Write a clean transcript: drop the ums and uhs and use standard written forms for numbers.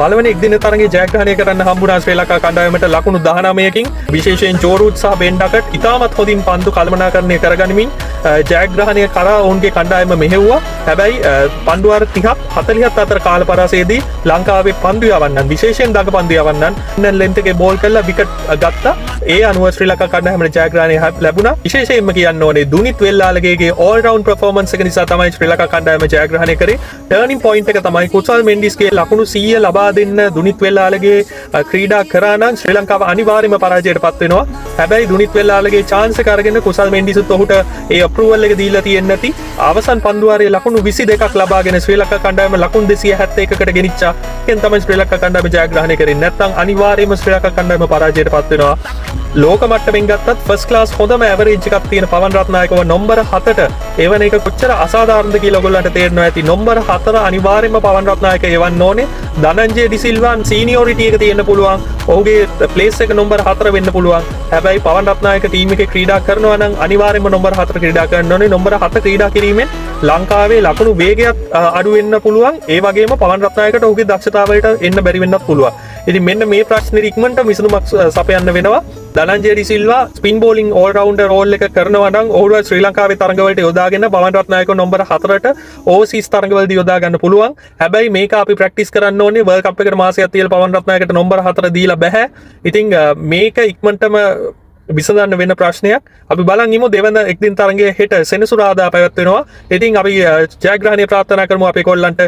පළවෙනි එක්දින තරගයේ ජයග්‍රහණය කරන්න හම්බුණා ශ්‍රී ලංකා කණ්ඩායමට ලකුණු 19කින් විශේෂයෙන් ජෝරූට් සහ බෙන් ඩකට් ඉතාමත් හොඳින් පන්දු කළමනාකරණය කරගනිමින් ජයග්‍රහණය කරා ඔවුන්ගේ කණ්ඩායම මෙහෙව්වා. හැබැයි පන්දු වාර 30ක් 40ක් අතර කාල පරාසයේදී ලංකාවේ පන්දු යවන්නන් විශේෂයෙන් දඟ පන්දු යවන්නන් ලෙන්ත් එකේ බෝල් කරලා විකට් ගත්තා. ඒ අනුව ශ්‍රී ලංකා කණ්ඩායමට ජයග්‍රහණය ලැබුණා. විශේෂයෙන්ම කියන්න ඕනේ දුනිත් වෙල්ලාලගේ all round performance එක නිසා තමයි ශ්‍රී ලංකා කණ්ඩායම ජයග්‍රහණය කරේ. ටර්නින් පොයින්ට් එක තමයි කුසල් මෙන්ඩිස්ගේ ලකුණු 100 ලබා දෙන්න දුනිත් වෙල්ලාලගේ ක්‍රීඩා කරා නම් ශ්‍රී ලංකාව අනිවාර්යයෙන්ම පරාජයට පත් වෙනවා. හැබැයි දුනිත් වෙල්ලාලගේ chance එක අරගෙන කුසල් මෙන්ඩිස්ත් ඔහුට ඒ approval එක දීලා තියෙන්නේ නැති අවසන් පන්දු වාරයේ ලකුණු 22ක් ලබාගෙන ශ්‍රී ලංකා කණ්ඩායම ලකුණු 271කට ගෙනිච්චා. එතෙන් තමයි ශ්‍රී ලංකා කණ්ඩායම ජයග්‍රහණය කරේ. නැත්නම් අනිවාර්යයෙන්ම ශ්‍රී ලංකා කණ්ඩායම පරාජයට පත් වෙනවා. ලෝක මට්ටමින් ගත්තත් ෆස්ට් ක්ලාස් හොඳම ඇවරේජ් එකක් තියෙන පවන් රත්නායකව නම්බර 7ට එවන එක කොච්චර අසාධාරණද කියලා ඔයගොල්ලන්ට තේරෙනවා ඇති. නම්බර 4 අනිවාර්යයෙන්ම පවන් රත්නායක එවන්න ඕනේ. ධනංජය ඩිසිල්වාන් සීනියොරිටි එක තියෙන්න පුළුවන්. ඔහුගේ ප්ලේස් එක නම්බර 4 වෙන්න පුළුවන්. හැබැයි පවන් රත්නායක ටීම් එකේ ක්‍රීඩා කරනවා නම් අනිවාර්යයෙන්ම නම්බර 4 ක්‍රීඩා කරන්න ඕනේ. නම්බර 7 ක්‍රීඩා කිරීමෙන් ලංකාවේ ලකුණු වේගයත් අඩු වෙන්න පුළුවන්. ඒ වගේම පවන් රත්නායකට ඔහුගේ දක්ෂතාවයට එන්න බැරි වෙන්නත් පුළුවන්. ඉතින් මෙන්න මේ ප්‍රශ්නේ ඉක්මනට විසඳුමක් සපයන්න වෙනවා. Dhananjaya de Silva spin bowling all rounder role එක කරනවා නම් ඔහුව ශ්‍රී ලංකාවේ තරඟවලට යොදාගෙන පවන් රත්නායක නම්බර 4ට ඕවර්සීස් තරඟවලදී යොදා ගන්න පුළුවන්. හැබැයි මේක අපි ප්‍රැක්ටිස් කරන්න ඕනේ. වර්ල්ඩ් කප් එකට මාසයක් තියලා පවන් රත්නායකට නම්බර 4 දීලා බෑ. ඉතින් මේක ඉක්මනටම විසඳන්න වෙන ප්‍රශ්නයක්. අපි බලන් ඉමු දෙවන එක්දින තරඟයේ හෙට සෙනසුරාදා පැවැත්වෙනවා. ඉතින් අපි ජයග්‍රහණය ප්‍රාර්ථනා කරමු අපේ කොල්ලන්ට.